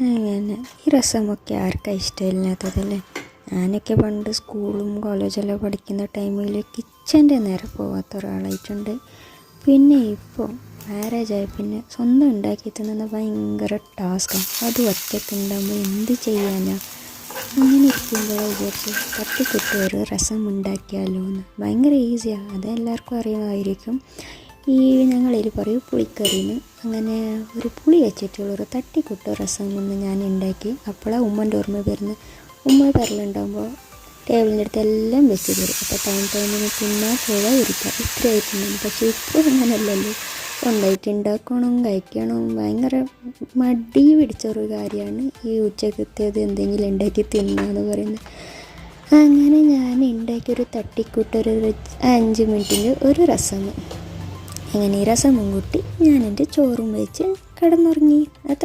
അങ്ങനെ ഈ രസമൊക്കെ ആർക്കാണ് ഇഷ്ടമില്ലാത്തതല്ലേ. ഞാനൊക്കെ പണ്ട് സ്കൂളും കോളേജെല്ലാം പഠിക്കുന്ന ടൈമിൽ കിച്ചൻ്റെ നേരെ പോകാത്ത ഒരാളായിട്ടുണ്ട്. പിന്നെ ഇപ്പോൾ മാരേജായി പിന്നെ സ്വന്തം ഉണ്ടാക്കി തിന്നുന്ന ഭയങ്കര ടാസ്ക്കാണ്. അത് ഒറ്റയ്ക്ക് ഉണ്ടാകുമ്പോൾ എന്ത് ചെയ്യാനാ. അങ്ങനെ ഇരിക്കുമ്പോഴേ വിചാരിച്ചു തട്ടിക്കൂട്ട് ഒരു രസം ഉണ്ടാക്കിയാലോ എന്ന്. ഭയങ്കര ഈസിയാണ്, അതെല്ലാവർക്കും അറിയുന്നതായിരിക്കും. ഈ ഞങ്ങളിൽ പറയും പുളിക്കറിന്ന്. അങ്ങനെ ഒരു പുളി വെച്ചിട്ടുള്ളൊരു തട്ടിക്കൂട്ട് രസം ഒന്ന് ഞാൻ ഉണ്ടാക്കി. അപ്പോഴാണ് ഉമ്മൻ്റെ ഓർമ്മ വരുന്നത്. ഉമ്മ പെരലുണ്ടാകുമ്പോൾ ടേബിളിൻ്റെ അടുത്ത് എല്ലാം വെച്ച് തരും. അപ്പോൾ ടൈമിന് തിന്നാൽ പോകാൻ ഇരിക്കാം ഇത്രയായിട്ടുണ്ടാകും. പക്ഷേ ഇപ്പോൾ അങ്ങനെയല്ലല്ലോ, സ്വന്തമായിട്ട് ഉണ്ടാക്കണം കഴിക്കണം. ഭയങ്കര മടി പിടിച്ചൊരു കാര്യമാണ് ഈ ഉച്ചക്കത്തേത് എന്തെങ്കിലും ഉണ്ടാക്കി തിന്നാന്ന് പറയുന്നത്. അങ്ങനെ ഞാൻ ഉണ്ടാക്കിയൊരു തട്ടിക്കൂട്ടൊരു 5 മിനിറ്റിൻ്റെ ഒരു രസം. അങ്ങനെ ഈ രസമും കൂട്ടി ഞാൻ എൻ്റെ ചോറും വെച്ച് കിടന്നുറങ്ങി.